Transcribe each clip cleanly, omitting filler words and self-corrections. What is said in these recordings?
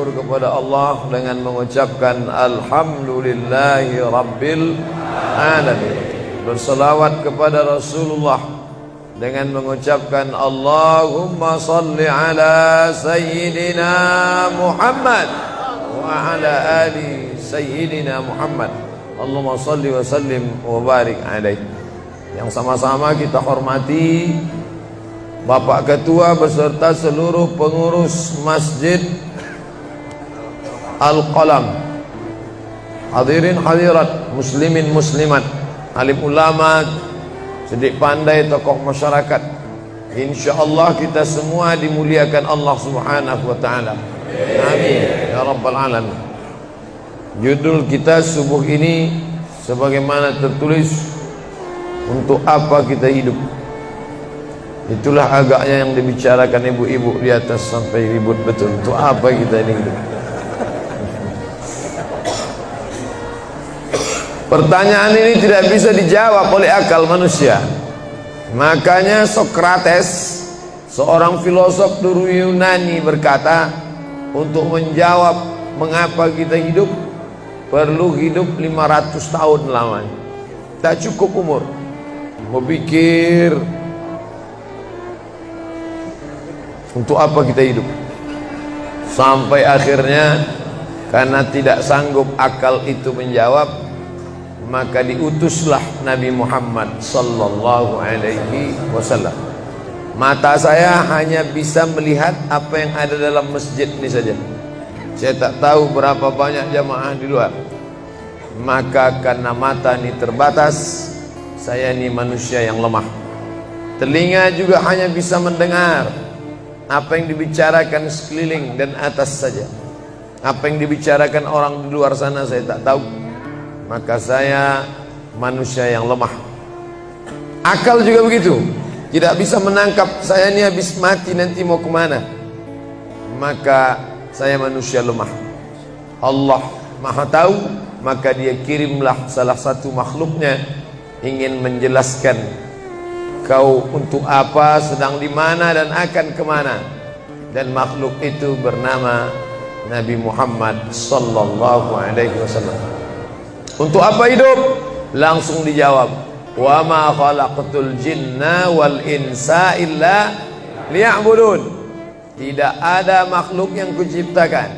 bersyukur kepada Allah dengan mengucapkan Alhamdulillahi Rabbil Alamin. Berselawat kepada Rasulullah dengan mengucapkan Allahumma salli ala Sayyidina Muhammad wa ala ali Sayyidina Muhammad. Allahumma salli wa sallim wa barik alaih. Yang sama-sama kita hormati Bapak Ketua beserta seluruh pengurus Masjid Al-Qalam, hadirin hadirat, muslimin muslimat, alim ulama, sedik pandai, tokoh masyarakat. InsyaAllah kita semua dimuliakan Allah Subhanahu wa ta'ala. Amin ya rabbal alamin. Judul kita subuh ini sebagaimana tertulis, untuk apa kita hidup. Itulah agaknya yang dibicarakan ibu-ibu di atas sampai ribut betul. Untuk apa kita ini hidup? Pertanyaan ini tidak bisa dijawab oleh akal manusia. Makanya Sokrates, seorang filosof dulu Yunani, berkata, untuk menjawab mengapa kita hidup, perlu hidup 500 tahun lamanya. Tak cukup umur berpikir untuk apa kita hidup. Sampai akhirnya karena tidak sanggup akal itu menjawab, maka diutuslah Nabi Muhammad sallallahu alaihi wasallam. Mata saya hanya bisa melihat apa yang ada dalam masjid ini saja. Saya tak tahu berapa banyak jamaah di luar. Maka karena mata ini terbatas, saya ini manusia yang lemah. Telinga juga hanya bisa mendengar apa yang dibicarakan sekeliling dan atas saja. Apa yang dibicarakan orang di luar sana saya tak tahu. Maka saya manusia yang lemah. Akal juga begitu, tidak bisa menangkap saya ini habis mati nanti mau kemana. Maka saya manusia lemah. Allah Maha tahu, maka dia kirimlah salah satu makhluknya ingin menjelaskan kau untuk apa, sedang di mana dan akan kemana. Dan makhluk itu bernama Nabi Muhammad sallallahu alaihi wasallam. Untuk apa hidup? Langsung dijawab, wa ma khalaqtul jinna wal insa illa liya'budun. Tidak ada makhluk yang kuciptakan,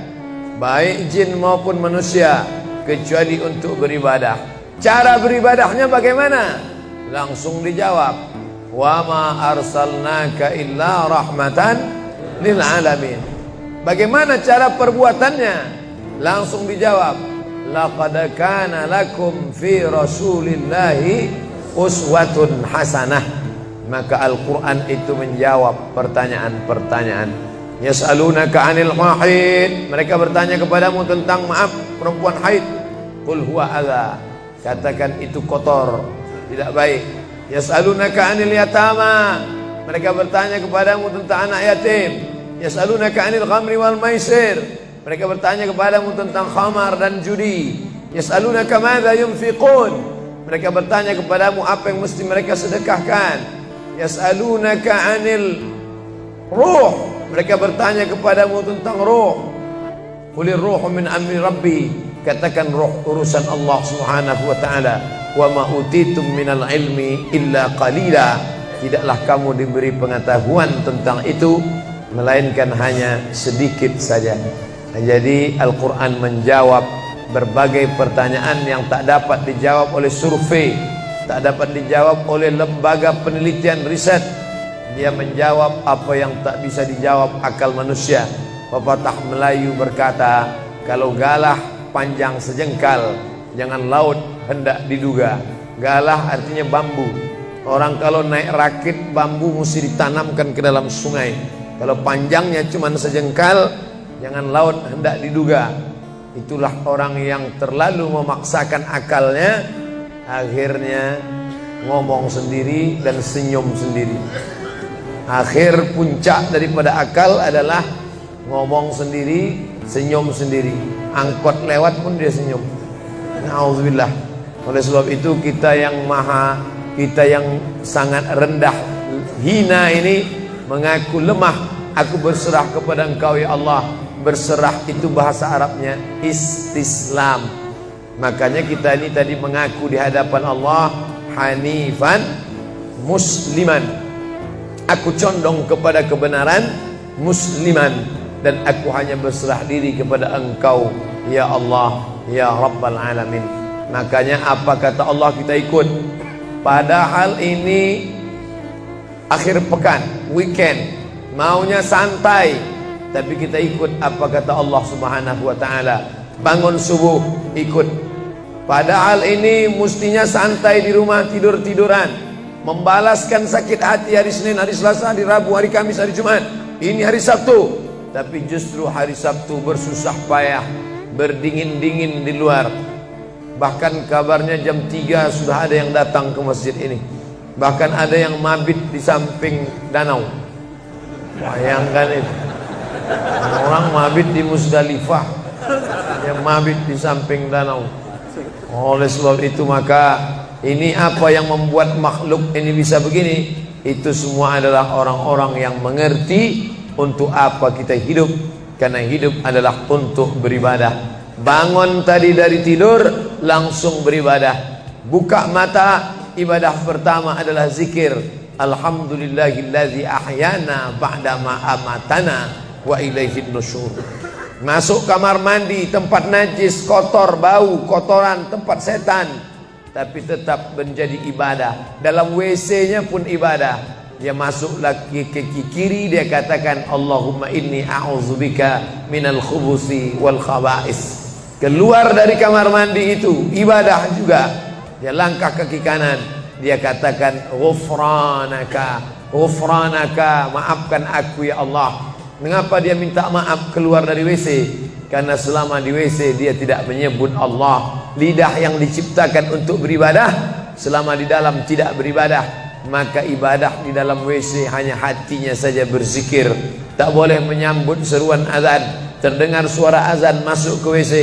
baik jin maupun manusia, kecuali untuk beribadah. Cara beribadahnya bagaimana? Langsung dijawab, wa ma arsalnaka illa rahmatan lil alamin. Bagaimana cara perbuatannya? Langsung dijawab, laqad kana lakum fi rasulillahi uswatun hasanah. Maka Al-Quran itu menjawab pertanyaan-pertanyaan. Yas'alunaka 'anil mahid, mereka bertanya kepadamu tentang perempuan haid. Qul huwa adza, katakan itu kotor, tidak baik. Yas'alunaka 'anil yatama, mereka bertanya kepadamu tentang anak yatim. Yas'alunaka 'anil khamri wal maisir, mereka bertanya kepadamu tentang khamar dan judi. Yas'alunaka madza yunfiqun, mereka bertanya kepadamu apa yang mesti mereka sedekahkan. Yas'alunaka 'anil ruh, mereka bertanya kepadamu tentang ruh. Qulir ruhu min amri rabbi, katakan ruh urusan Allah Subhanahu wa ta'ala. Wa ma utitum minal ilmi illa qalila, tidaklah kamu diberi pengetahuan tentang itu melainkan hanya sedikit saja. Jadi Al-Quran menjawab berbagai pertanyaan yang tak dapat dijawab oleh survei, tak dapat dijawab oleh lembaga penelitian riset. Dia menjawab apa yang tak bisa dijawab akal manusia. Pepatah Melayu berkata, kalau galah panjang sejengkal, jangan laut hendak diduga. Galah artinya bambu. Orang kalau naik rakit bambu mesti ditanamkan ke dalam sungai. Kalau panjangnya cuma sejengkal, jangan laut hendak diduga. Itulah orang yang terlalu memaksakan akalnya, akhirnya ngomong sendiri dan senyum sendiri. Akhir puncak daripada akal adalah ngomong sendiri, senyum sendiri. Angkot lewat pun dia senyum. Na'udzubillah. Oleh sebab itu kita yang sangat rendah, hina ini mengaku lemah. Aku berserah kepada Engkau ya Allah. Berserah itu bahasa Arabnya istislam. Makanya kita ini tadi mengaku di hadapan Allah hanifan musliman. Aku condong kepada kebenaran, musliman, dan aku hanya berserah diri kepada Engkau ya Allah ya Rabbal Alamin. Makanya apa kata Allah kita ikut. Padahal ini akhir pekan, weekend, maunya santai, tapi kita ikut apa kata Allah Subhanahu wa taala. Bangun subuh ikut. Padahal ini mestinya santai di rumah, tidur-tiduran, membalaskan sakit hati hari Senin, hari Selasa, hari Rabu, hari Kamis, hari Jumat. Ini hari Sabtu, tapi justru hari Sabtu bersusah payah, berdingin-dingin di luar. Bahkan kabarnya jam 3 sudah ada yang datang ke masjid ini. Bahkan ada yang mabit di samping danau. Bayangkan itu. Orang mabit di Musdalifah, yang mabit di samping danau. Oleh sebab itu maka ini apa yang membuat makhluk ini bisa begini? Itu semua adalah orang-orang yang mengerti untuk apa kita hidup. Karena hidup adalah untuk beribadah. Bangun tadi dari tidur langsung beribadah. Buka mata, ibadah pertama adalah zikir. Alhamdulillahillazi ahyana ba'dama amatana wa ilaihin nusyur. Masuk kamar mandi, tempat najis, kotor, bau, kotoran, tempat setan, tapi tetap menjadi ibadah. Dalam WC-nya pun ibadah. Dia masuk lagi ke kiri, dia katakan Allahumma inni a'udzubika minal khubusi wal khaba'is. Keluar dari kamar mandi itu ibadah juga. Dia langkah kaki kanan, dia katakan ghufranaka, ghufranaka, maafkan aku ya Allah. Mengapa dia minta maaf keluar dari WC? Karena selama di WC dia tidak menyebut Allah. Lidah yang diciptakan untuk beribadah, selama di dalam tidak beribadah, maka ibadah di dalam WC hanya hatinya saja berzikir. Tak boleh menyambut seruan azan. Terdengar suara azan masuk ke WC,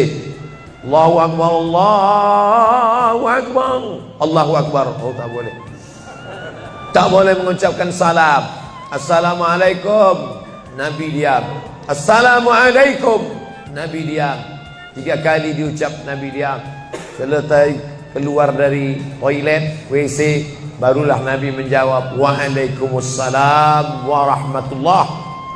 Allahu Akbar, Allahu Akbar, Allahu Akbar. Oh, tak boleh. Tak boleh mengucapkan salam. Assalamualaikum, Nabi diam. Assalamualaikum, Nabi diam. 3 kali diucap, Nabi diam. Selesai keluar dari toilet, WC, barulah Nabi menjawab Waalaikumsalam warahmatullah.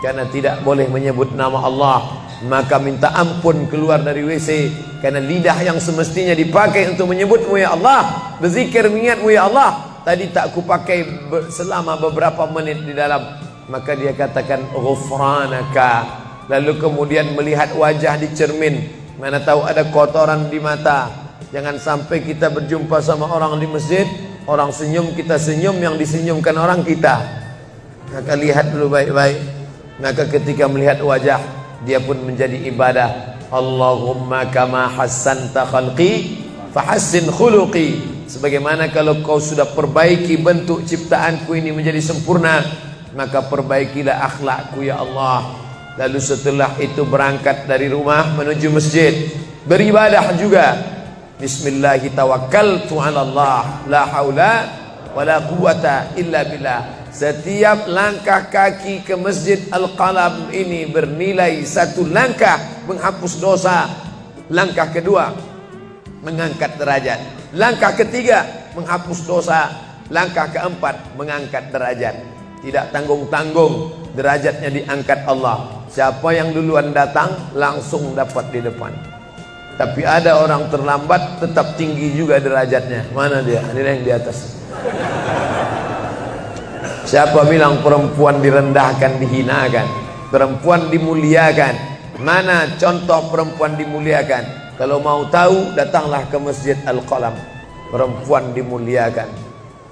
Karena tidak boleh menyebut nama Allah, maka minta ampun keluar dari WC. Karena lidah yang semestinya dipakai untuk menyebutmu ya Allah, berzikir mengingatmu ya Allah, tadi tak kupakai selama beberapa menit di dalam. Maka dia katakan ghufranaka. Lalu kemudian melihat wajah di cermin, mana tahu ada kotoran di mata. Jangan sampai kita berjumpa sama orang di masjid, orang senyum, kita senyum, yang disenyumkan orang kita. Maka lihat dulu baik-baik. Maka ketika melihat wajah, dia pun menjadi ibadah. Allahumma kama hassanta khalqi fahassin khuluqi. Sebagaimana kalau kau sudah perbaiki bentuk ciptaanku ini menjadi sempurna, maka perbaikilah akhlakku ya Allah. Lalu setelah itu berangkat dari rumah menuju masjid, beribadah juga. Bismillahi tawakkaltu ala Allah, la haula wala quwata illa billah. Setiap langkah kaki ke Masjid Al-Qalam ini bernilai 1 langkah menghapus dosa. Langkah kedua mengangkat derajat. Langkah ketiga menghapus dosa. Langkah keempat mengangkat derajat. Tidak tanggung-tanggung, derajatnya diangkat Allah. Siapa yang duluan datang langsung dapat di depan. Tapi ada orang terlambat tetap tinggi juga derajatnya. Mana dia? Ini yang di atas. Siapa bilang perempuan direndahkan, dihinakan? Perempuan dimuliakan. Mana contoh perempuan dimuliakan? Kalau mau tahu, datanglah ke Masjid Al-Qalam. Perempuan dimuliakan.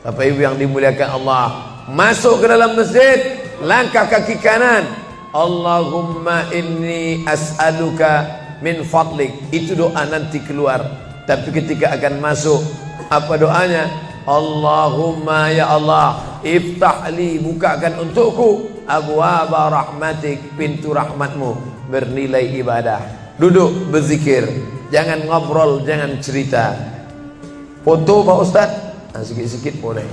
Bapak Ibu yang dimuliakan Allah, masuk ke dalam masjid, langkah kaki kanan, Allahumma inni as'aluka min fadlik. Itu doa nanti keluar. Tapi ketika akan masuk, apa doanya? Allahumma ya Allah, iftahli, bukakan untukku abwaba rahmatik, pintu rahmatmu, bernilai ibadah. Duduk berzikir, jangan ngobrol, jangan cerita. Foto Pak Ustaz, sikit-sikit boleh.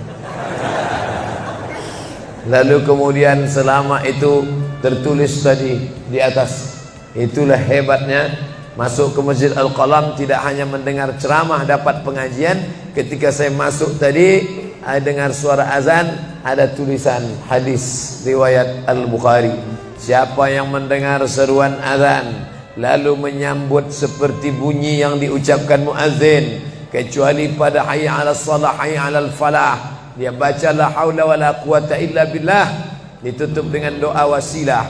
Lalu kemudian selama itu tertulis tadi di atas, Itulah hebatnya masuk ke Masjid Al-Qalam, tidak hanya mendengar ceramah, dapat pengajian. Ketika saya masuk tadi, dengar suara azan, ada tulisan hadis riwayat Al-Bukhari. Siapa yang mendengar seruan azan lalu menyambut seperti bunyi yang diucapkan muazzin, kecuali pada hayya 'alas shalah, hayya 'alal falah, dia baca la haula wala quwata illa billah, ditutup dengan doa wasilah.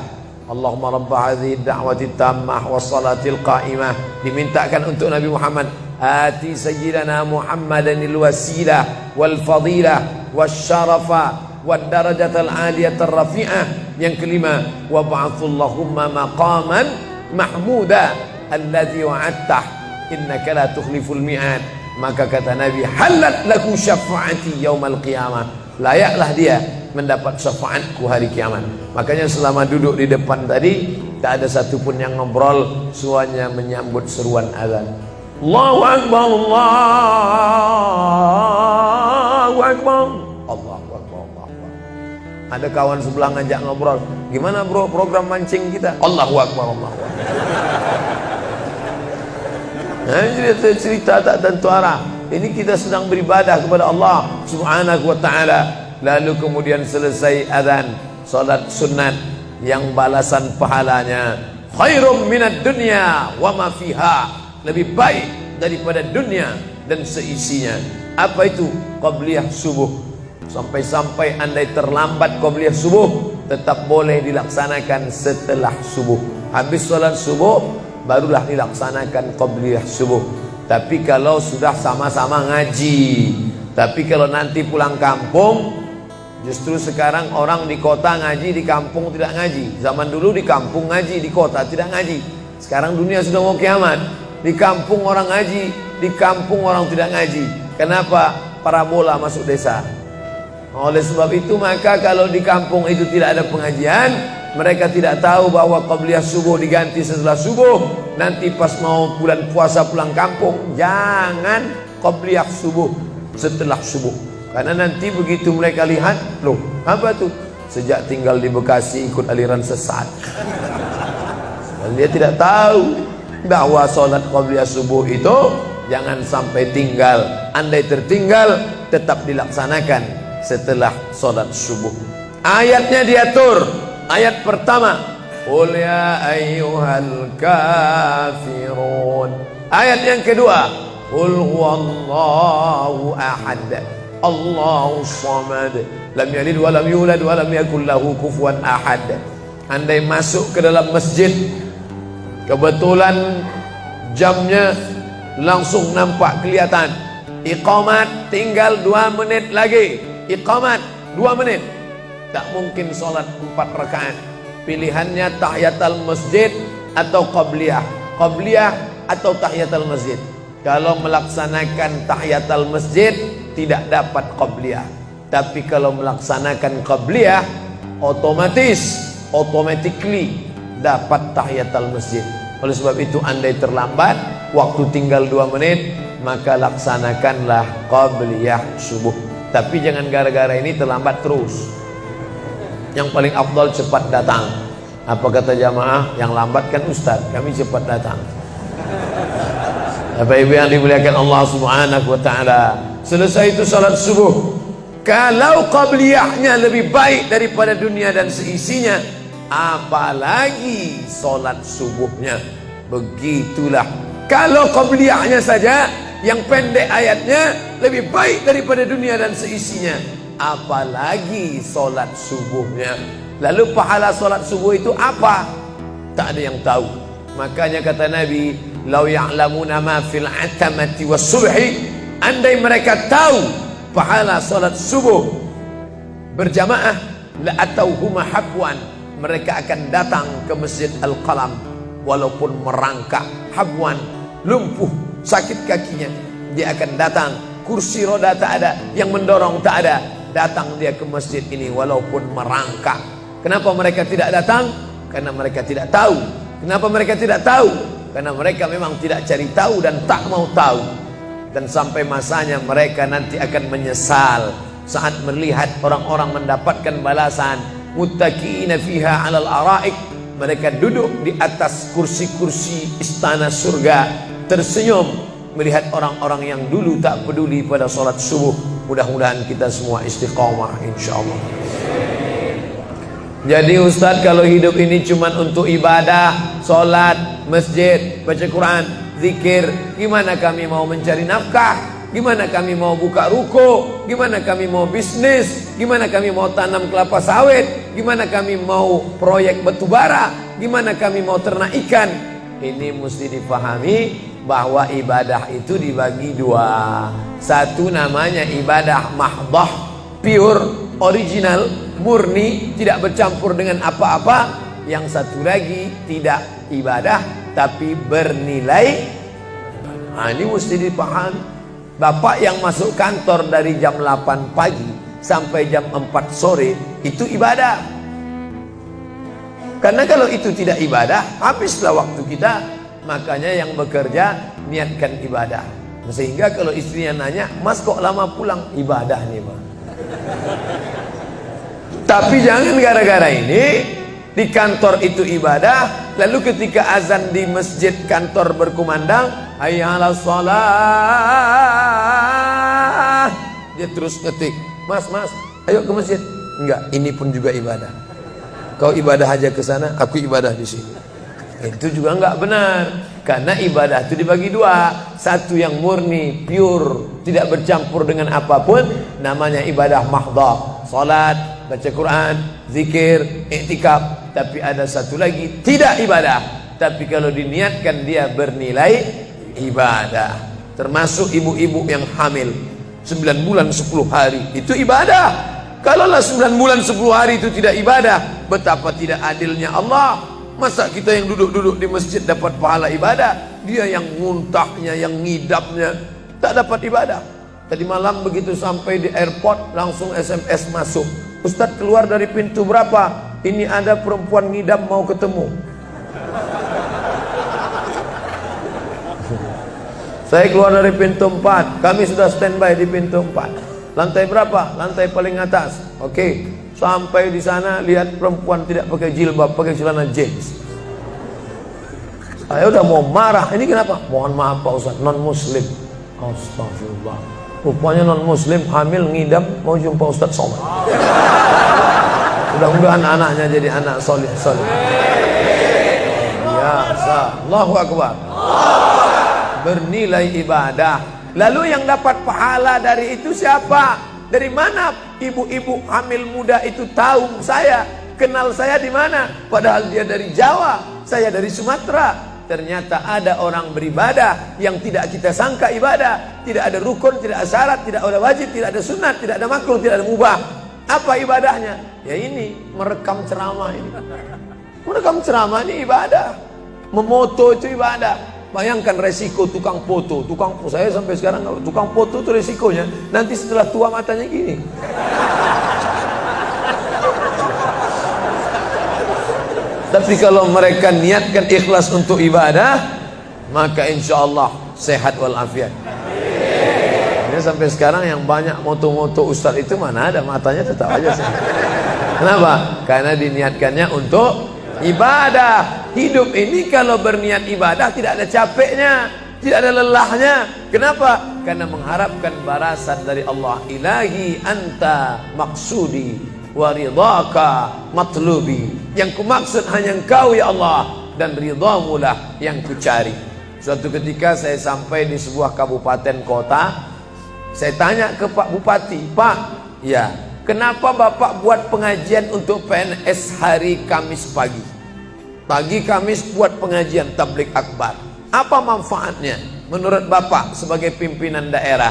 Allahumma rabb hadhihi ad-da'wati tammah was-salatil qa'imah, dimintakan untuk Nabi Muhammad, ati sayyidina Muhammadanil wasilah wal fadilah wasyarafa wad darajatal aliyatar rafi'ah. Yang kelima, wa ba'athallahumma maqaman mahmuda alladzi wa'adtah innaka la tukhliful mi'ad. Maka kata Nabi, halat laku syafaati yaumal qiyamah, layaklah dia mendapat syafaatku hari kiamat. Makanya selama duduk di depan tadi, tak ada satupun yang ngobrol, semuanya menyambut seruan azan. Allahu Akbar, Allahu Akbar, Allahu Akbar, Allahu Akbar. Ada kawan sebelah ngajak ngobrol, gimana bro program mancing kita? Allahu Akbar, Allahu Akbar. Nah, cerita tak tentu arah. Ini kita sedang beribadah kepada Allah Subhanahu wa ta'ala. Lalu kemudian selesai azan, salat sunat yang balasan pahalanya khairum minad dunya wa ma fiha, lebih baik daripada dunia dan seisinya. Apa itu? Qabliyah subuh. Sampai-sampai andai terlambat qabliyah subuh, tetap boleh dilaksanakan setelah subuh. Habis salat subuh barulah dilaksanakan qabliyah subuh. Tapi kalau sudah sama-sama ngaji, tapi kalau nanti pulang kampung, justru sekarang orang di kota ngaji, di kampung tidak ngaji. Zaman dulu di kampung ngaji, di kota tidak ngaji. Sekarang dunia sudah mau kiamat. Di kampung orang ngaji, di kampung orang tidak ngaji. Kenapa? Parabola masuk desa. Oleh sebab itu, maka kalau di kampung itu tidak ada pengajian, mereka tidak tahu bahwa qabliyah subuh diganti setelah subuh. Nanti pas mau bulan puasa pulang kampung, jangan qabliyah subuh setelah subuh. Karena nanti begitu mereka lihat, loh apa tuh? Sejak tinggal di Bekasi ikut aliran sesat. Dan dia tidak tahu bahwa sholat qabliyah subuh itu jangan sampai tinggal. Andai tertinggal, tetap dilaksanakan setelah sholat subuh. Ayatnya diatur. Ayat pertama, qul ya ayyuhal kafirun. Ayat yang kedua, qul huwallahu ahad, Allahu samad, lam yalid wa lam yulad wa lam yakul lahu kufuwan ahad. Andai masuk ke dalam masjid, kebetulan jamnya langsung nampak kelihatan, iqamat tinggal 2 menit lagi, iqamat 2 menit, tak mungkin sholat 4 rakaat. Pilihannya tahiyatul masjid atau qabliyah, qabliyah atau tahiyatul masjid. Kalau melaksanakan tahiyatul masjid tidak dapat qabliyah. Tapi kalau melaksanakan qabliyah, automatically dapat tahiyatul masjid. Oleh sebab itu, andai terlambat, waktu tinggal 2 menit, maka laksanakanlah qabliyah subuh. Tapi jangan gara-gara ini terlambat terus. Yang paling afdal cepat datang. Apa kata jamaah? Yang lambat kan ustaz, kami cepat datang. Bapak-ibu yang dimuliakan Allah Subhanahu wa ta'ala, selesai itu salat subuh. Kalau qabliyahnya lebih baik daripada dunia dan seisinya, apalagi salat subuhnya. Begitulah. Kalau qabliyahnya saja yang pendek ayatnya lebih baik daripada dunia dan seisinya, apalagi solat subuhnya. Lalu pahala solat subuh itu apa? Tak ada yang tahu. Makanya kata Nabi, lau ya'lamuna ma fil atamati was subhi, andai mereka tahu pahala solat subuh berjamaah, la atauhuma habwan, mereka akan datang ke Masjid Al-Qalam walaupun merangkak. Habwan, lumpuh, sakit kakinya, dia akan datang. Kursi roda tak ada, yang mendorong tak ada, datang dia ke masjid ini walaupun merangkak. Kenapa mereka tidak datang? Karena mereka tidak tahu. Kenapa mereka tidak tahu? Karena mereka memang tidak cari tahu dan tak mau tahu. Dan sampai masanya mereka nanti akan menyesal saat melihat orang-orang mendapatkan balasan muttaqiina fiha 'alal araik, Mereka duduk di atas kursi-kursi istana surga, tersenyum melihat orang-orang yang dulu tak peduli pada sholat subuh. Mudah-mudahan kita semua istiqomah insyaallah. Jadi Ustadz, kalau hidup ini cuma untuk ibadah, sholat, masjid, baca Quran, zikir, gimana kami mau mencari nafkah? Gimana kami mau buka ruko? Gimana kami mau bisnis? Gimana kami mau tanam kelapa sawit? Gimana kami mau proyek batubara? Gimana kami mau ternak ikan? Ini mesti dipahami bahwa ibadah itu dibagi dua. Satu namanya ibadah mahdah, pure, original, murni, tidak bercampur dengan apa-apa. Yang satu lagi tidak ibadah tapi bernilai. Nah, ini mesti dipahami. Bapak yang masuk kantor dari jam 8 pagi sampai jam 4 sore itu ibadah. Karena kalau itu tidak ibadah, habislah waktu kita. Makanya yang bekerja niatkan ibadah. Sehingga kalau istrinya nanya, "Mas kok lama pulang?" Ibadah nih, Pak. Tapi jangan gara-gara ini di kantor itu ibadah, lalu ketika azan di masjid kantor berkumandang, hayya 'alas shalah, dia terus ngetik, "Mas, ayo ke masjid." Enggak, ini pun juga ibadah. Kau ibadah aja ke sana, aku ibadah di sini. Itu juga enggak benar. Karena ibadah itu dibagi dua. Satu yang murni, pure, tidak bercampur dengan apapun, namanya ibadah mahdhah. Salat, baca Quran, zikir, iktikaf. Tapi ada satu lagi tidak ibadah, tapi kalau diniatkan dia bernilai ibadah. Termasuk ibu-ibu yang hamil 9 bulan 10 hari itu ibadah. Kalaulah 9 bulan 10 hari itu tidak ibadah, betapa tidak adilnya Allah. Masa kita yang duduk-duduk di masjid dapat pahala ibadah, dia yang muntahnya, yang ngidapnya tak dapat ibadah. Tadi malam begitu sampai di airport langsung SMS masuk, "Ustadz, keluar dari pintu berapa? Ini ada perempuan ngidam mau ketemu." Saya keluar dari pintu 4, kami sudah standby di pintu 4. Lantai berapa? Lantai paling atas. Oke. Sampai di sana lihat perempuan tidak pakai jilbab, pakai celana jeans. Saya udah mau marah. Ini kenapa? "Mohon maaf Pak Ustaz, non muslim." Astagfirullah. Rupanya non muslim hamil ngidam mau jumpa Ustaz Somad. Mudah-mudahan anaknya jadi anak soleh. Biasa. Allahu Akbar. Bernilai ibadah. Lalu yang dapat pahala dari itu siapa? Dari mana ibu-ibu hamil muda itu tahu saya? Kenal saya di mana? Padahal dia dari Jawa, saya dari Sumatera. Ternyata ada orang beribadah yang tidak kita sangka ibadah. Tidak ada rukun, tidak ada syarat, tidak ada wajib, tidak ada sunat, tidak ada makruh, tidak ada mubah. Apa ibadahnya? Ya ini, merekam ceramah ini. Merekam ceramah ini ibadah. Memoto itu ibadah. Bayangkan resiko tukang foto. Saya sampai sekarang tukang foto itu resikonya nanti setelah tua matanya gini. Tapi kalau mereka niatkan ikhlas untuk ibadah, maka insya Allah sehat walafiat. Ini sampai sekarang yang banyak moto-moto ustadz itu mana ada matanya tetap aja sehat. Kenapa? Karena diniatkannya untuk ibadah. Hidup ini kalau berniat ibadah tidak ada capeknya, tidak ada lelahnya. Kenapa? Karena mengharapkan balasan dari Allah. Ilahi anta maksudi wa ridhaka matlubi. Yang kumaksud hanya Engkau ya Allah, dan ridhamu lah yang kucari. Suatu ketika saya sampai di sebuah kabupaten kota, saya tanya ke Pak Bupati, "Pak, ya, kenapa Bapak buat pengajian untuk PNS hari Kamis pagi? Pagi Kamis buat pengajian tabligh akbar. Apa manfaatnya menurut Bapak sebagai pimpinan daerah?"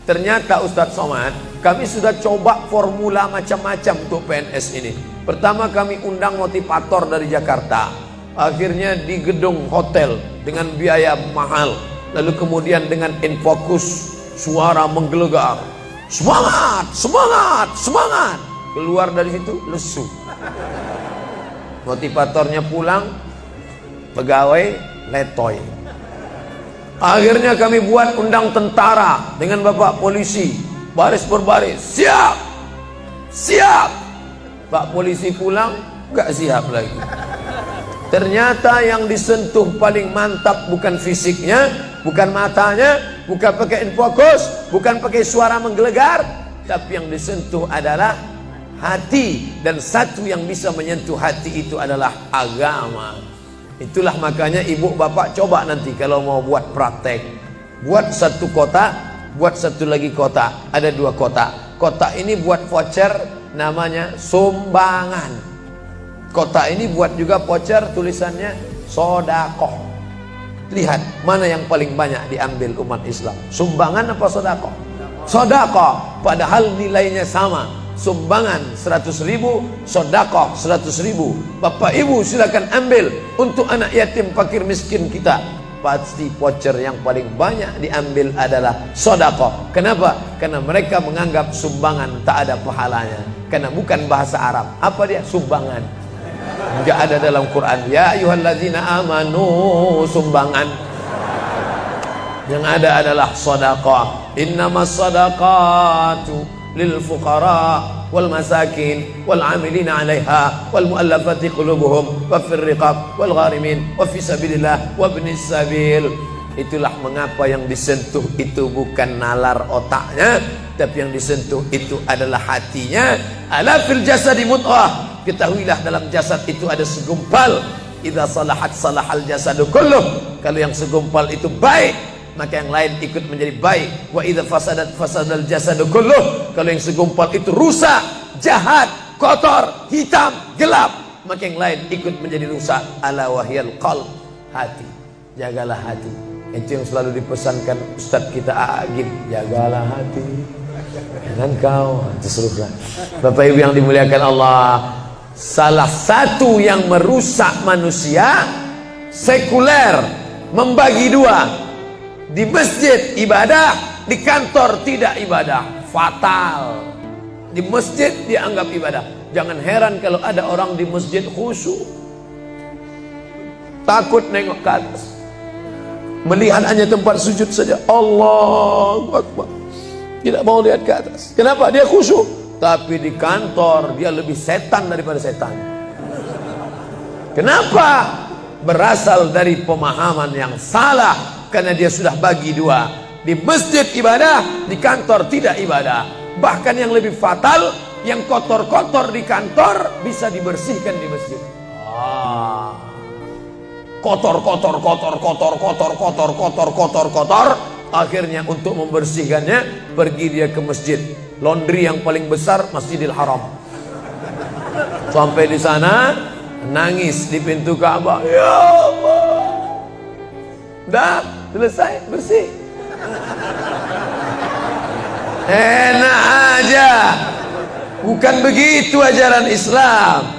Ternyata Ustadz Somad, kami sudah coba formula macam-macam untuk PNS ini. Pertama kami undang motivator dari Jakarta. Akhirnya di gedung hotel dengan biaya mahal. Lalu kemudian dengan infocus, suara menggelegar. Semangat, semangat, semangat. Keluar dari situ lesu. Motivatornya pulang, pegawai letoy. Akhirnya kami buat undang tentara dengan bapak polisi, baris berbaris, siap, siap. Pak polisi pulang, gak siap lagi. Ternyata yang disentuh paling mantap bukan fisiknya, bukan matanya, bukan pakai infocus, bukan pakai suara menggelegar, tapi yang disentuh adalah hati. Dan satu yang bisa menyentuh hati itu adalah agama. Itulah makanya ibu bapak coba nanti kalau mau buat praktek, buat satu kotak, buat satu lagi kotak, ada dua kotak. Kotak ini buat voucher namanya sumbangan. Kotak ini buat juga voucher tulisannya sodakoh. Lihat mana yang paling banyak diambil umat Islam, sumbangan apa sodakoh? Sodakoh, padahal nilainya sama. Sumbangan 100.000, sodakoh 100.000. Bapak ibu silakan ambil untuk anak yatim fakir miskin kita. Pasti voucher yang paling banyak diambil adalah sodakoh. Kenapa? Karena mereka menganggap sumbangan tak ada pahalanya, karena bukan bahasa Arab. Apa dia? Sumbangan. Enggak ada dalam Quran. Ya ayyuhalladzina amanu, sumbangan. Yang ada adalah sedekah. Innamas shadaqatu lil fuqara wal masakin wal 'amilina 'alaiha wal mu'allafati qulubuhum wa fir riqab wal gharimin wa fi sabilillah wa ibnis sabil. Itulah mengapa yang disentuh itu bukan nalar otaknya, tapi yang disentuh itu adalah hatinya. Ala fil jasadi mudghah. Ketahuilah dalam jasad itu ada segumpal. Idza salahat salahal jasadu kulluh. Kalau yang segumpal itu baik, maka yang lain ikut menjadi baik. Wa idza fasadat fasadal jasadu kulluh. Kalau yang segumpal itu rusak, jahat, kotor, hitam, gelap, maka yang lain ikut menjadi rusak. Ala wahyal qalb, hati. Jagalah hati. Itu yang selalu dipesankan Ustadz kita Agim, jagalah hati. Jangan kau terserah. Bapak Ibu yang dimuliakan Allah, salah satu yang merusak manusia sekuler, membagi dua. Di masjid ibadah, di kantor tidak ibadah. Fatal. Di masjid dianggap ibadah. Jangan heran kalau ada orang di masjid khusyuk, takut nengok ke atas, melihat hanya tempat sujud saja. Allahu Akbar, tidak mau lihat ke atas. Kenapa? Dia khusyuk. Tapi di kantor dia lebih setan daripada setan. Kenapa? Berasal dari pemahaman yang salah. Karena dia sudah bagi dua. Di masjid ibadah, di kantor tidak ibadah. Bahkan yang lebih fatal, yang kotor-kotor di kantor bisa dibersihkan di masjid. Kotor. Akhirnya untuk membersihkannya pergi dia ke masjid. Laundry yang paling besar Masjidil Haram. Sampai di sana nangis di pintu Ka'bah. Ya Allah, dah selesai bersih. Enak aja. Bukan begitu ajaran Islam.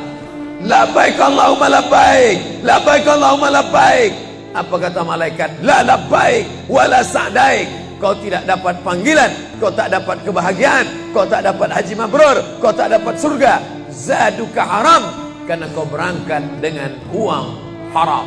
Labbaik Allahumma labbaik, labbaik Allahumma labbaik. Apa kata malaikat? La labbaik wala sa'daik. Kau tidak dapat panggilan, kau tak dapat kebahagiaan, kau tak dapat haji mabrur, kau tak dapat surga. Zaduka haram, karena kau berangkat dengan uang haram.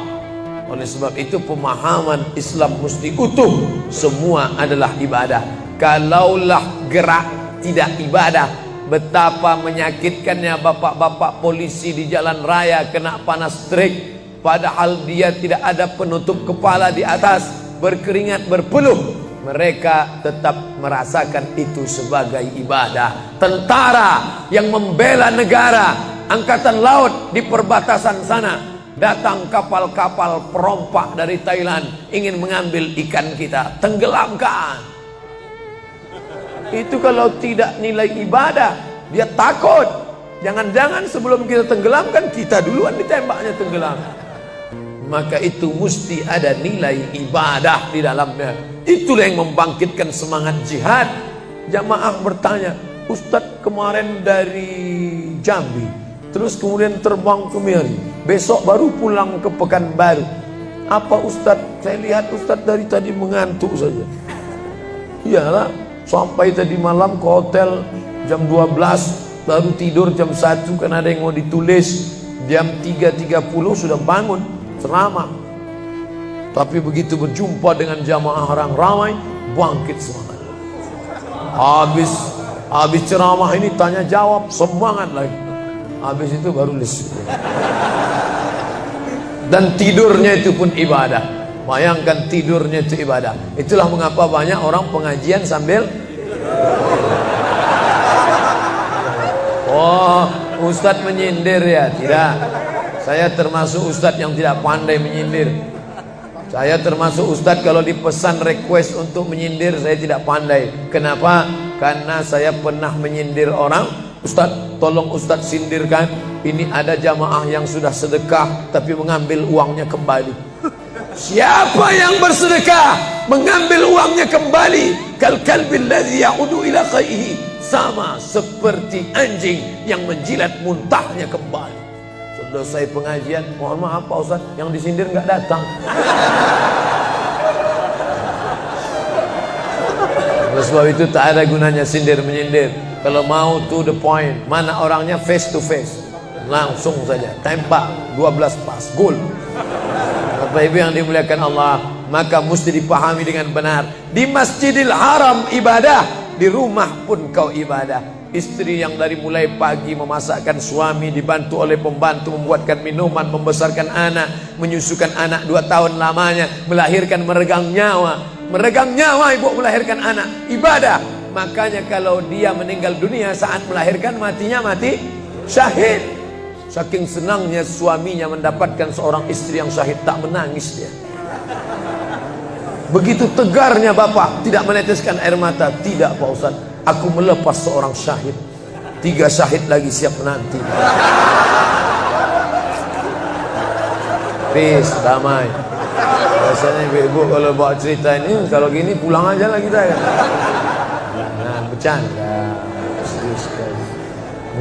Oleh sebab itu pemahaman Islam mesti utuh. Semua adalah ibadah. Kalaulah gerak tidak ibadah, betapa menyakitkannya bapak-bapak polisi di jalan raya kena panas terik, padahal dia tidak ada penutup kepala di atas, berkeringat berpeluh. Mereka tetap merasakan itu sebagai ibadah. Tentara yang membela negara, angkatan laut di perbatasan sana, datang kapal-kapal perompak dari Thailand ingin mengambil ikan kita, tenggelamkan. Itu kalau tidak nilai ibadah, dia takut. Jangan-jangan sebelum kita tenggelamkan, kita duluan ditembaknya tenggelam. Maka itu mesti ada nilai ibadah di dalamnya. Itulah yang membangkitkan semangat jihad. Jamaah bertanya, Ustadz kemarin dari Jambi, terus kemudian terbang ke Miri, besok baru pulang ke Pekanbaru. Apa Ustadz? Saya lihat Ustadz dari tadi mengantuk saja. Iyalah, sampai tadi malam ke hotel jam 12, baru tidur jam 1 karena ada yang mau ditulis. Jam 3.30 sudah bangun ceramah. Tapi begitu berjumpa dengan jamaah orang ramai, bangkit semangat. Habis ceramah ini tanya jawab, semangat lagi. Habis itu baru lesu. Dan tidurnya itu pun ibadah. Bayangkan, tidurnya itu ibadah. Itulah mengapa banyak orang pengajian sambil oh, ustadz menyindir ya? Tidak. Saya termasuk ustadz yang tidak pandai menyindir. Saya termasuk ustadz kalau dipesan request untuk menyindir, saya tidak pandai. Kenapa? Karena saya pernah menyindir orang. Ustadz, tolong ustadz sindirkan. Ini ada jamaah yang sudah sedekah tapi mengambil uangnya kembali. Siapa yang bersedekah mengambil uangnya kembali? Kal kalbil ladzi ya'udu ila qaihi, sama seperti anjing yang menjilat muntahnya kembali. Selesai pengajian, mohon maaf Pak Ustaz, yang disindir nggak datang. Oleh sebab itu tak ada gunanya sindir menyindir. Kalau mau to the point, mana orangnya face to face, langsung saja tembak 12 pas, gol. Bapak Ibu yang dimuliakan Allah, maka mesti dipahami dengan benar. Di Masjidil Haram ibadah, di rumah pun kau ibadah. Istri yang dari mulai pagi memasakkan suami, dibantu oleh pembantu membuatkan minuman, membesarkan anak, menyusukan anak 2 tahun lamanya, melahirkan, meregang nyawa ibu melahirkan anak, ibadah. Makanya kalau dia meninggal dunia saat melahirkan, matinya mati syahid. Saking senangnya suaminya mendapatkan seorang istri yang syahid, tak menangis dia. Begitu tegarnya bapak, tidak meneteskan air mata. Tidak Pak Ustaz, aku melepas seorang syahid, 3 syahid lagi siap menanti. Peace, damai. Biasanya ibu-ibu kalau bawa cerita ini, kalau gini pulang aja lah kita kan. Nah, bercanda. Serius sekali.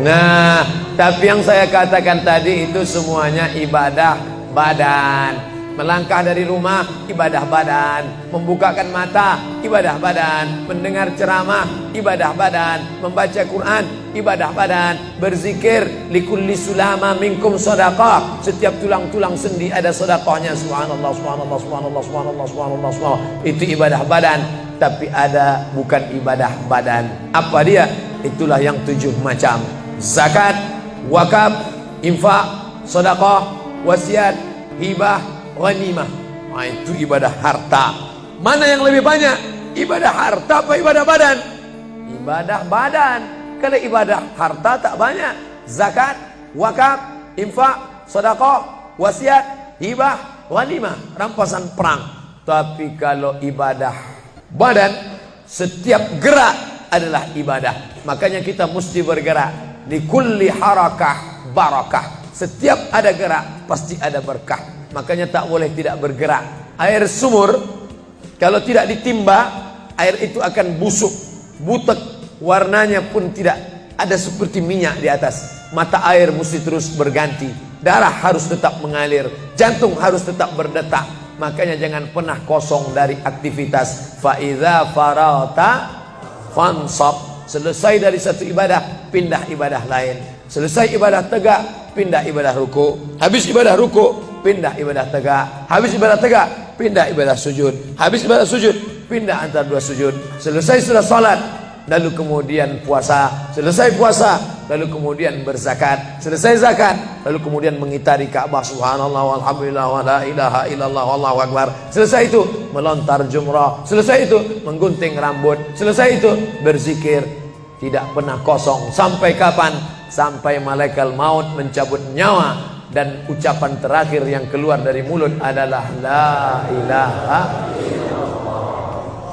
Nah, tapi yang saya katakan tadi itu semuanya ibadah badan. Melangkah dari rumah, ibadah badan. Membukakan mata, ibadah badan. Mendengar ceramah, ibadah badan. Membaca Quran, ibadah badan. Berzikir, likulli sulama minkum sadaqah. Setiap tulang-tulang sendi ada sedekahnya. Subhanallah, subhanallah, subhanallah, subhanallah, subhanallah, subhanallah. Itu ibadah badan. Tapi ada bukan ibadah badan. Apa dia? Itulah yang 7 macam. Zakat, wakaf, infak, sedekah, wasiat, hibah, ghanimah. Nah, itu ibadah harta. Mana yang lebih banyak? Ibadah harta apa ibadah badan? Ibadah badan. Kalau ibadah harta tak banyak. Zakat, wakaf, infak, sedekah, wasiat, hibah, ghanimah, rampasan perang. Tapi kalau ibadah badan, setiap gerak adalah ibadah. Makanya kita mesti bergerak. Di kulli harakah barakah. Setiap ada gerak pasti ada berkah. Makanya tak boleh tidak bergerak. Air sumur kalau tidak ditimba, air itu akan busuk, butek, warnanya pun tidak ada seperti minyak di atas. Mata air mesti terus berganti. Darah harus tetap mengalir, jantung harus tetap berdetak. Makanya jangan pernah kosong dari aktivitas. Fa idza farata fansab. Selesai dari satu ibadah, pindah ibadah lain. Selesai ibadah tegak, pindah ibadah ruku. Habis ibadah ruku, pindah ibadah tegak. Habis ibadah tegak, pindah ibadah sujud. Habis ibadah sujud, pindah antara 2 sujud. Selesai sudah salat, lalu kemudian puasa. Selesai puasa, lalu kemudian berzakat. Selesai zakat, lalu kemudian mengitari Ka'bah. Subhanallah walhamdulillah wa la ilaha illallah wallahu akbar. Selesai itu melontar jumrah. Selesai itu menggunting rambut. Selesai itu berzikir. Tidak pernah kosong. Sampai kapan? Sampai malaikat maut mencabut nyawa dan ucapan terakhir yang keluar dari mulut adalah la ilaha illallah.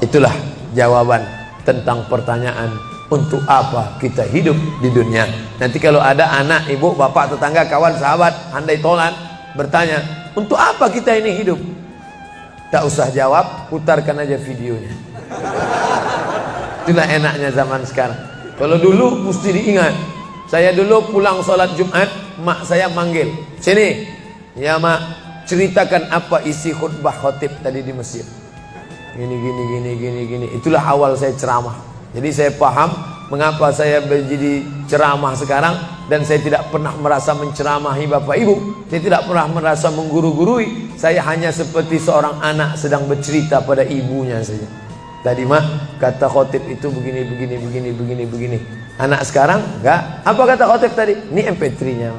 Itulah jawaban tentang pertanyaan untuk apa kita hidup di dunia. Nanti kalau ada anak, ibu, bapak, tetangga, kawan, sahabat, andai tolan bertanya, untuk apa kita ini hidup? Tak usah jawab, putarkan aja videonya. Itulah enaknya zaman sekarang. Kalau dulu mesti diingat. Saya dulu pulang sholat Jumat, mak saya manggil, sini ya mak, ceritakan apa isi khutbah khotib tadi di masjid. Gini. Itulah awal saya ceramah. Jadi saya paham mengapa saya menjadi ceramah sekarang. Dan saya tidak pernah merasa menceramahi bapak ibu. Saya tidak pernah merasa mengguru-gurui. Saya hanya seperti seorang anak sedang bercerita pada ibunya saja. Tadi mak, kata khotib itu begini. Anak sekarang enggak. Apa kata khotib tadi? Ini MP3-nya.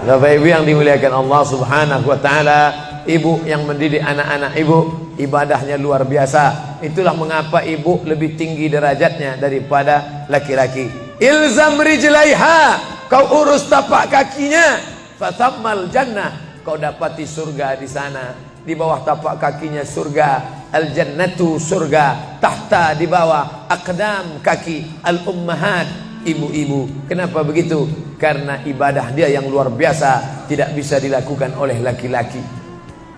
Bapak Ibu yang dimuliakan Allah Subhanahu wa taala, ibu yang mendidik anak-anak ibu, ibadahnya luar biasa. Itulah mengapa ibu lebih tinggi derajatnya daripada laki-laki. Ilzam rijlaiha, kau urus tapak kakinya, fathammal jannah, kau dapati surga di sana. Di bawah tapak kakinya surga, al jannatu surga, tahta di bawah aqdam kaki al ummahat, ibu-ibu. Kenapa begitu? Karena ibadah dia yang luar biasa, tidak bisa dilakukan oleh laki-laki.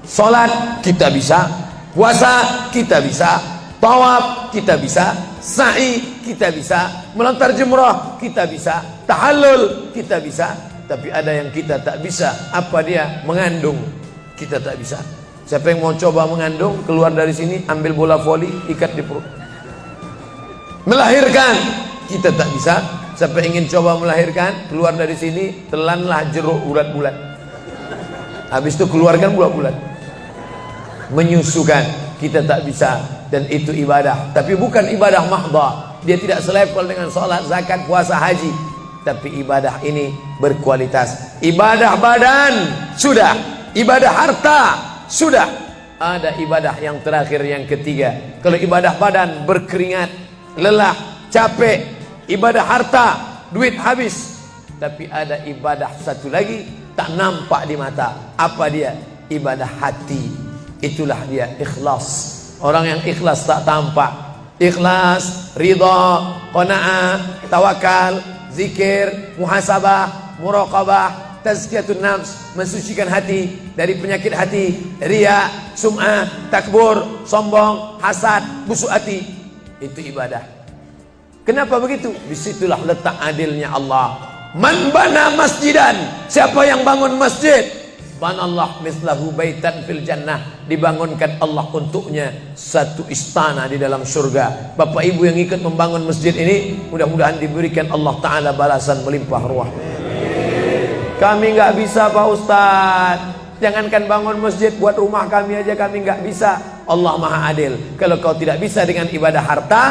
Salat kita bisa, puasa kita bisa, tawaf kita bisa, sa'i kita bisa, melontar jumrah kita bisa, tahallul kita bisa. Tapi ada yang kita tak bisa. Apa dia? Mengandung kita tak bisa. Siapa yang mau coba mengandung, keluar dari sini, ambil bola voli, ikat di perut. Melahirkan kita tak bisa. Siapa ingin coba melahirkan, keluar dari sini, telanlah jeruk bulat-bulat. Habis itu keluarkan bulat-bulat. Menyusukan kita tak bisa, dan itu ibadah. Tapi bukan ibadah mahdhah. Dia tidak selevel dengan salat, zakat, puasa, haji. Tapi ibadah ini berkualitas. Ibadah badan sudah, ibadah harta sudah. Ada ibadah yang terakhir, yang ketiga. Kalau ibadah badan berkeringat, lelah, capek. Ibadah harta, duit habis. Tapi ada ibadah satu lagi, tak nampak di mata. Apa dia? Ibadah hati. Itulah dia ikhlas. Orang yang ikhlas tak tampak. Ikhlas, ridha, qanaah, tawakal, zikir, muhasabah, muraqabah, tazkiyatun nafs, mensucikan hati dari penyakit hati, riya, sum'ah, takbur, sombong, hasad, busuk hati. Itu ibadah. Kenapa begitu? Disitulah letak adilnya Allah. Man bana masjidan, siapa yang bangun masjid, banallah mislahu baitan fil jannah, dibangunkan Allah untuknya satu istana di dalam surga. Bapak ibu yang ikut membangun masjid ini, mudah-mudahan diberikan Allah Ta'ala balasan melimpah ruah. Kami nggak bisa Pak Ustaz, jangankan bangun masjid, buat rumah kami aja kami nggak bisa. Allah Maha Adil. Kalau kau tidak bisa dengan ibadah harta,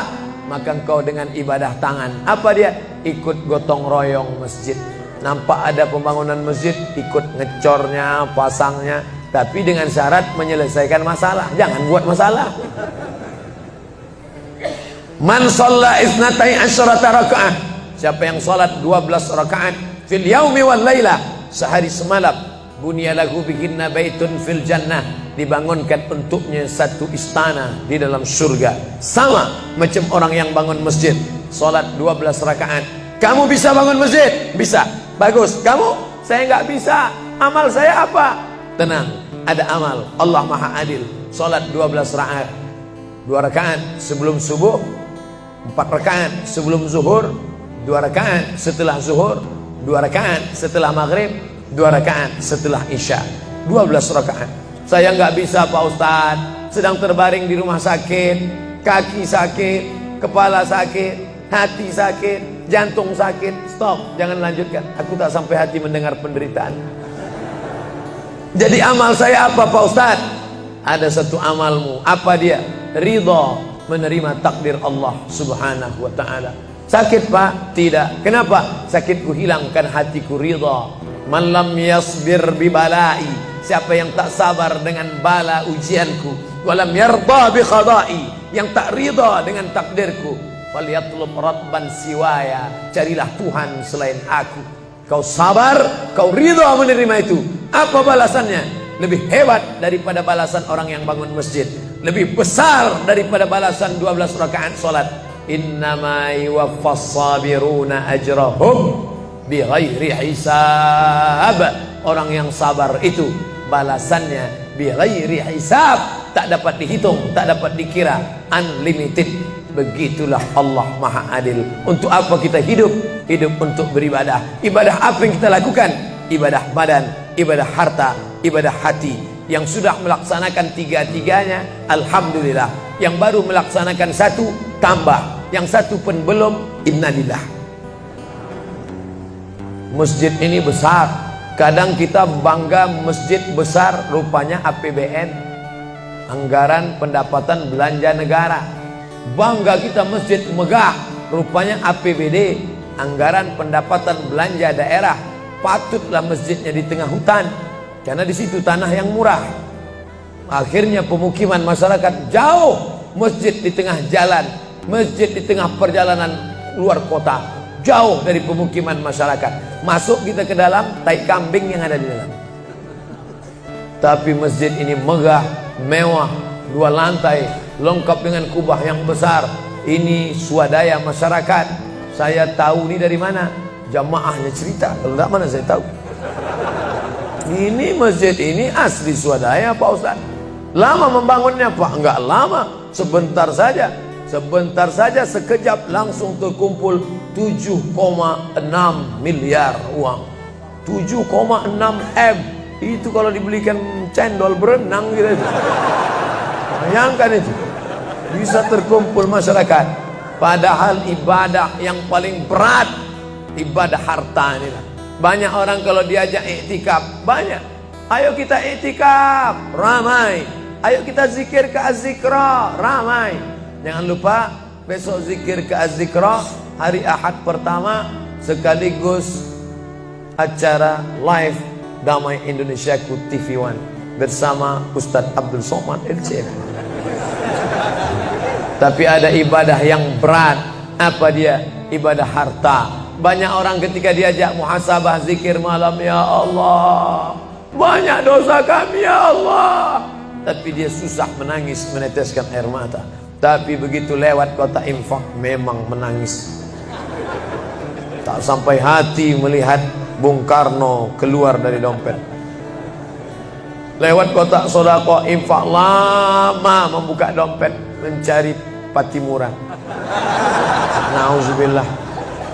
maka engkau dengan ibadah tangan. Apa dia? Ikut gotong royong masjid. Nampak ada pembangunan masjid, ikut ngecornya, pasangnya. Tapi dengan syarat menyelesaikan masalah. Jangan buat masalah. Man shalla isnatai asyrata rakaah, siapa yang salat 12 rakaat fil yaumi wal lailah, sehari semalam, bunyalahu bihinna baitun fil jannah, dibangunkan untuknya satu istana di dalam surga. Sama macam orang yang bangun masjid, salat 12 rakaat. Kamu bisa bangun masjid? Bisa. Bagus. Kamu? Saya nggak bisa. Amal saya apa? Tenang, ada amal. Allah Maha Adil. Salat 12 rakaat. 2 rakaat sebelum subuh, 4 rakaat sebelum zuhur, 2 rakaat setelah zuhur, 2 rakaat setelah maghrib, 2 rakaat setelah isya. 12 rakaat. Saya nggak bisa Pak Ustaz, sedang terbaring di rumah sakit, kaki sakit, kepala sakit, hati sakit, jantung sakit. Stop, jangan lanjutkan. Aku tak sampai hati mendengar penderitaan. Jadi amal saya apa Pak Ustaz? Ada satu amalmu. Apa dia? Ridha, menerima takdir Allah Subhanahu wa ta'ala. Sakit Pak? Tidak. Kenapa? Sakitku hilangkan hatiku ridha. Man lam yasbir bibalai, siapa yang tak sabar dengan bala ujianku, walam yarda bi qada'i, yang tak ridha dengan takdirku, falyatlub rabban siwaya, carilah Tuhan selain aku. Kau sabar, kau ridha menerima itu. Apa balasannya? Lebih hebat daripada balasan orang yang bangun masjid, lebih besar daripada balasan 12 rakaat salat. Innama yuwaffas sabiruna ajrahum bighairi hisab. Orang yang sabar itu balasannya bighairi hisab, tak dapat dihitung, tak dapat dikira, unlimited. Begitulah Allah Maha Adil. Untuk apa kita hidup? Hidup untuk beribadah. Ibadah apa yang kita lakukan? Ibadah badan, ibadah harta, ibadah hati. Yang sudah melaksanakan tiga-tiganya, alhamdulillah. Yang baru melaksanakan satu, tambah. Yang satu pun belum, innalillah. Masjid ini besar. Kadang kita bangga masjid besar, rupanya APBN, anggaran pendapatan belanja negara. Bangga kita masjid megah, rupanya APBD, anggaran pendapatan belanja daerah. patutlah masjidnya di tengah hutan, karena di situ tanah yang murah. Akhirnya pemukiman masyarakat jauh, masjid di tengah jalan, masjid di tengah perjalanan luar kota, jauh dari pemukiman masyarakat. Masuk kita ke dalam, tai kambing yang ada di dalam. Tapi masjid ini megah, mewah, 2 lantai, lengkap dengan kubah yang besar. Ini swadaya masyarakat. Saya tahu ini dari mana? Jamaahnya cerita. Kalau tidak, mana saya tahu. Ini masjid ini asli swadaya Pak Ustaz. Lama membangunnya Pak? Enggak lama, sebentar saja. Sebentar saja, sekejap langsung terkumpul 7,6 miliar uang. 7,6 M. Itu kalau dibelikan cendol berenang gitu. Bayangkan itu. Bisa terkumpul masyarakat. Padahal ibadah yang paling berat, ibadah harta ini. Banyak orang kalau diajak iktikaf, banyak. Ayo kita iktikaf, ramai. Ayo kita zikir ke Az-Zikra, ramai. Jangan lupa besok zikir ke Az-Zikra hari Ahad pertama, sekaligus acara live Damai Indonesiaku TV One bersama Ustadz Abdul Somad LCM. Tapi ada ibadah yang berat. Apa dia? Ibadah harta. Banyak orang ketika diajak muhasabah zikir malam, ya Allah, banyak dosa kami ya Allah, tapi dia susah menangis, meneteskan air mata. Tapi begitu lewat kota infak, memang menangis. Tak sampai hati melihat Bung Karno keluar dari dompet. Lewat kotak sodako infak, lama membuka dompet mencari Patimura. Nauzubillah.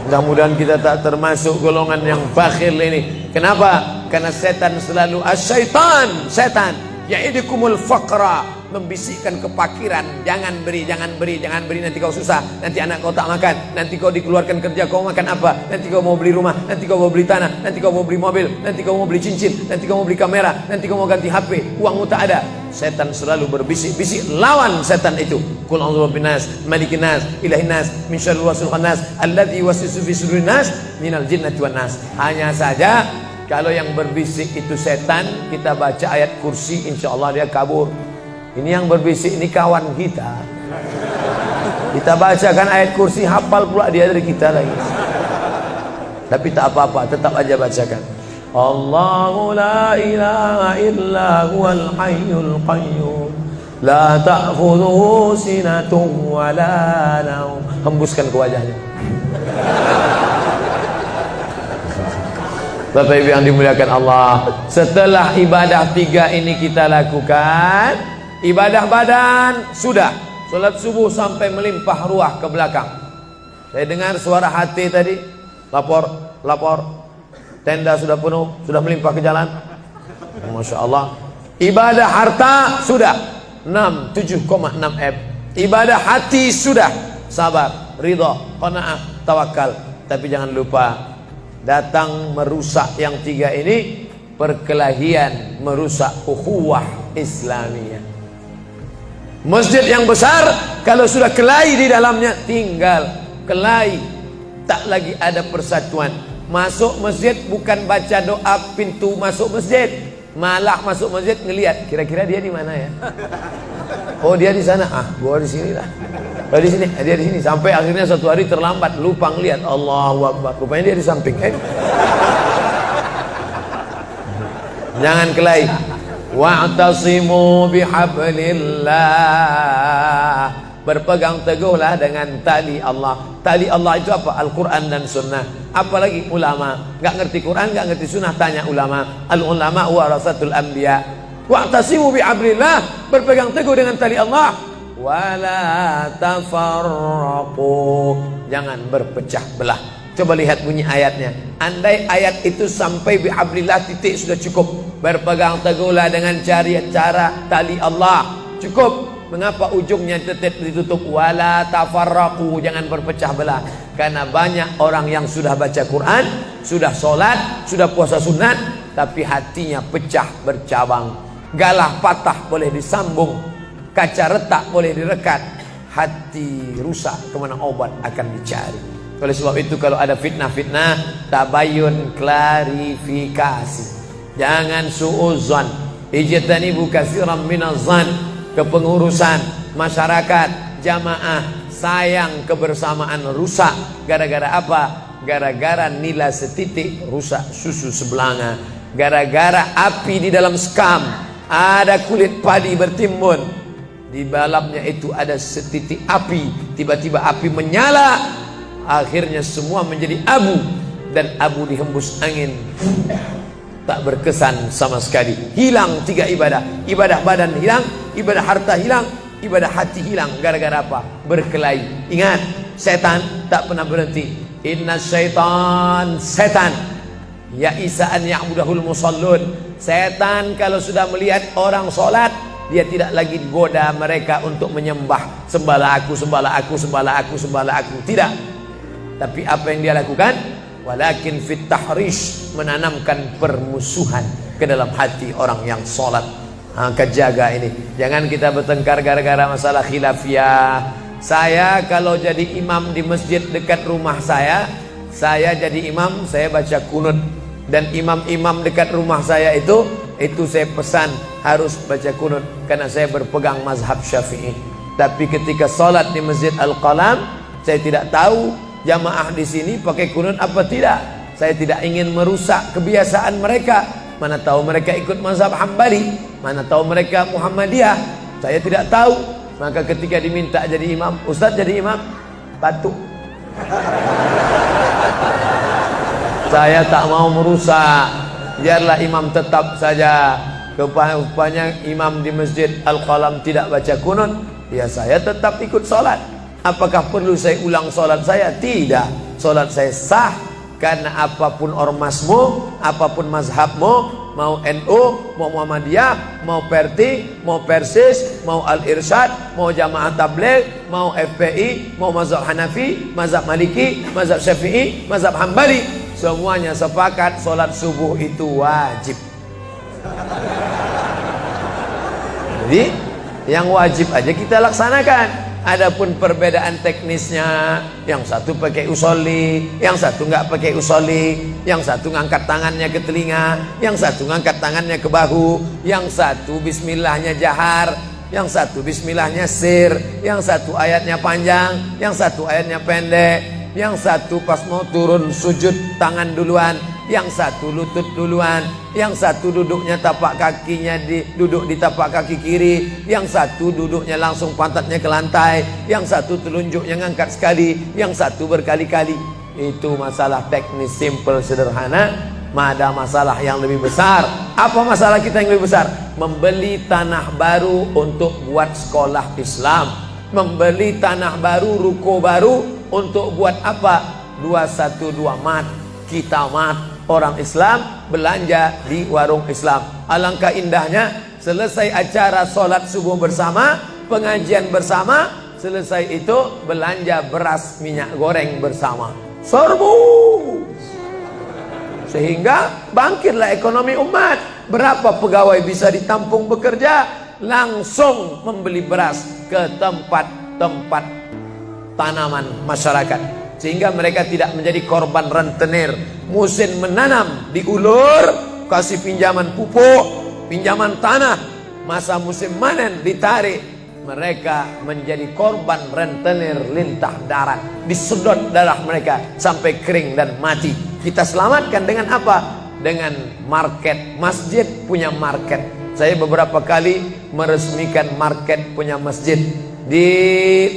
Mudah-mudahan kita tak termasuk golongan yang bakhil ini. Kenapa? Karena setan selalu asyaitan, setan ya'idukumul faqra, membisikkan kepakiran. Jangan beri, jangan beri, jangan beri, nanti kau susah, nanti anak kau tak makan, nanti kau dikeluarkan kerja, kau makan apa, nanti kau mau beli rumah, nanti kau mau beli tanah, nanti kau mau beli mobil, nanti kau mau beli cincin, nanti kau mau beli kamera, nanti kau mau ganti HP, uangmu tak ada. Setan selalu berbisik-bisik. Lawan setan itu. Qul a'udzu birabbin nas, malikin nas, ilahin nas, min syarril waswasil khannas, alladzi yuwaswisu fi sudurin nas, minal jinnati wan nas. Hanya saja kalau yang berbisik itu setan, kita baca ayat kursi, insya Allah dia kabur. Ini yang berbisik ini kawan kita. Kita bacakan ayat kursi, hafal pula dia dari kita lagi. Tapi tak apa-apa, tetap aja bacakan. Allahu la ilaha illa huwal hayyul qayyum, la ta'khudhuhu sinatun wa la naum. Hembuskan ke wajahnya. Bapak Ibu yang dimuliakan Allah, setelah ibadah 3 ini kita lakukan, ibadah badan sudah, sholat subuh sampai melimpah ruah ke belakang. Saya dengar suara hati tadi, lapor, tenda sudah penuh, sudah melimpah ke jalan. Masya Allah. Ibadah harta sudah 7,6 M. Ibadah hati sudah, sabar, ridha, qanaah, tawakal. Tapi jangan lupa, datang merusak yang 3 ini, perkelahian, merusak ukhuwah Islamiyah. Masjid yang besar, kalau sudah kelahi di dalamnya, tinggal kelahi, tak lagi ada persatuan. Masuk masjid bukan baca doa pintu masuk masjid, malah masuk masjid ngelihat kira-kira dia di mana ya. Oh dia di sana, gua di sini lah. Oh di sini, dia di sini. Sampai akhirnya suatu hari terlambat, lupa ngelihat. Allahu Akbar, rupanya dia di samping. Jangan kelahi. Wa'tasimu bihablillah, berpegang teguhlah dengan tali Allah. Tali Allah itu apa? Al-Quran dan Sunnah. Apalagi ulama, nggak ngerti Quran, nggak ngerti Sunnah, tanya ulama. Al-ulama warasatul anbiya. Wa'tasimu bihablillah, berpegang teguh dengan tali Allah. Wala tafarraqu, jangan berpecah belah. Coba lihat bunyi ayatnya. Andai ayat itu sampai bihablillah titik sudah cukup. Berpegang teguhlah dengan cara tali Allah, cukup. Mengapa ujungnya tetap ditutup wala tafarraqu, jangan berpecah belah? Karena banyak orang yang sudah baca Quran, sudah sholat, sudah puasa sunat, tapi hatinya pecah bercabang. Galah patah boleh disambung, kaca retak boleh direkat, hati rusak kemana obat akan dicari. Oleh sebab itu kalau ada fitnah-fitnah, tabayun, klarifikasi. Jangan suudzon. Ijtanibu katsiran minaz-zan. Kepengurusan masyarakat, jamaah, sayang kebersamaan rusak. Gara-gara apa? Gara-gara nila setitik rusak susu sebelanga. Gara-gara api di dalam sekam, ada kulit padi bertimbun, di dalamnya itu ada setitik api, tiba-tiba api menyala, akhirnya semua menjadi abu, dan abu dihembus angin, tak berkesan sama sekali. Hilang 3 ibadah. Ibadah badan hilang, ibadah harta hilang, ibadah hati hilang. Gara-gara apa? Berkelahi. Ingat, setan tak pernah berhenti. Inna syaitan, setan ya isa'an ya'budahul musallun. Setan kalau sudah melihat orang sholat, dia tidak lagi goda mereka untuk menyembah, sembahlah aku, sembahlah aku, sembahlah aku, sembahlah aku. Tidak. Tapi apa yang dia lakukan? Walakin fit tahrish, menanamkan permusuhan ke dalam hati orang yang sholat. Kejaga ini. Jangan kita bertengkar gara-gara masalah khilafiyah. Saya kalau jadi imam di masjid dekat rumah saya jadi imam, saya baca kunut. Dan imam-imam dekat rumah saya itu saya pesan harus baca kunut, karena saya berpegang mazhab Syafi'i. Tapi ketika sholat di Masjid Al-Qalam, saya tidak tahu jamaah di sini pakai kunut apa tidak. Saya tidak ingin merusak kebiasaan mereka. Mana tahu mereka ikut mazhab Hambali, mana tahu mereka Muhammadiyah, saya tidak tahu. Maka ketika diminta jadi imam, Ustaz jadi imam, batuk. Saya tak mau merusak, biarlah imam tetap saja. Rupanya imam di Masjid Al-Qalam tidak baca kunut, ya saya tetap ikut sholat. Apakah perlu saya ulang sholat saya? Tidak. Sholat saya sah, karena apapun ormasmu, apapun mazhabmu, mau NU, mau Muhammadiyah, mau Perti, mau Persis, mau Al-Irsyad, mau Jamaah Tabligh, mau FPI, mau mazhab Hanafi, mazhab Maliki, mazhab Syafi'i, mazhab Hambali, semuanya sepakat sholat subuh itu wajib. Jadi yang wajib aja kita laksanakan. Adapun perbedaan teknisnya, yang satu pakai usolli, yang satu nggak pakai usolli, yang satu ngangkat tangannya ke telinga, yang satu ngangkat tangannya ke bahu, yang satu bismillahnya jahar, yang satu bismillahnya sir, yang satu ayatnya panjang, yang satu ayatnya pendek, yang satu pas mau turun sujud tangan duluan, yang satu lutut duluan, yang satu duduknya tapak kakinya duduk di tapak kaki kiri, yang satu duduknya langsung pantatnya ke lantai, yang satu telunjuknya ngangkat sekali, yang satu berkali-kali. Itu masalah teknis simple sederhana. Ada masalah yang lebih besar. Apa masalah kita yang lebih besar? Membeli tanah baru untuk buat sekolah Islam, membeli tanah baru, ruko baru untuk buat apa? 212 mat, kita mat. Orang Islam belanja di warung Islam. Alangkah indahnya, selesai acara sholat subuh bersama, pengajian bersama, selesai itu belanja beras minyak goreng bersama. Serbu. Sehingga bangkitlah ekonomi umat. Berapa pegawai bisa ditampung bekerja? Langsung membeli beras ke tempat-tempat tanaman masyarakat, sehingga mereka tidak menjadi korban rentenir. Musim menanam diulur, kasih pinjaman pupuk, pinjaman tanah. Masa musim manen ditarik, mereka menjadi korban rentenir lintah darat. Disedot darah mereka sampai kering dan mati. Kita selamatkan dengan apa? Dengan market. Masjid punya market. Saya beberapa kali meresmikan market punya masjid di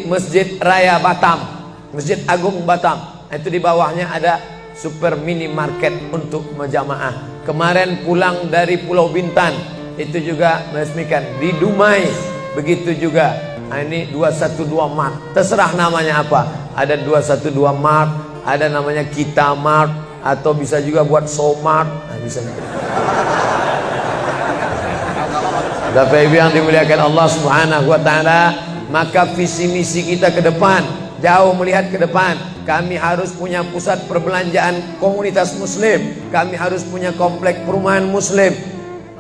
Masjid Raya Batam, Masjid Agung Batam. Itu di bawahnya ada super mini market untuk menjamaah. Kemarin pulang dari Pulau Bintan, itu juga meresmikan di Dumai. Begitu juga. Nah, ini 212 Mart. Terserah namanya apa. Ada 212 Mart, ada namanya Kita Mart, atau bisa juga buat Somart. Nah, bisa. Bapak Ibu yang dimuliakan Allah Subhanahu wa taala, maka visi misi kita ke depan, jauh melihat ke depan. Kami harus punya pusat perbelanjaan komunitas muslim, kami harus punya komplek perumahan muslim.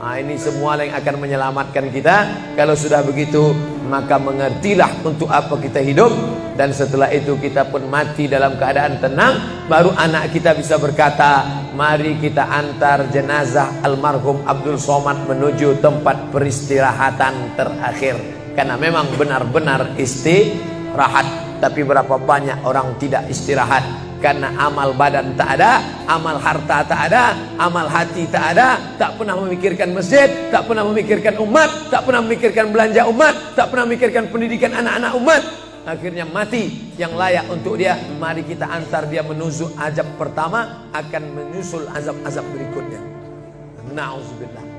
Nah, ini semua yang akan menyelamatkan kita. Kalau sudah begitu, maka mengertilah untuk apa kita hidup, dan setelah itu kita pun mati dalam keadaan tenang. Baru anak kita bisa berkata, mari kita antar jenazah almarhum Abdul Somad menuju tempat peristirahatan terakhir, karena memang benar-benar istirahat. Tapi berapa banyak orang tidak istirahat karena amal badan tak ada, amal harta tak ada, amal hati tak ada, tak pernah memikirkan masjid, tak pernah memikirkan umat, tak pernah memikirkan belanja umat, tak pernah memikirkan pendidikan anak-anak umat. Akhirnya mati yang layak untuk dia. Mari kita antar dia menuju azab pertama, akan menyusul azab-azab berikutnya. Na'udzubillah.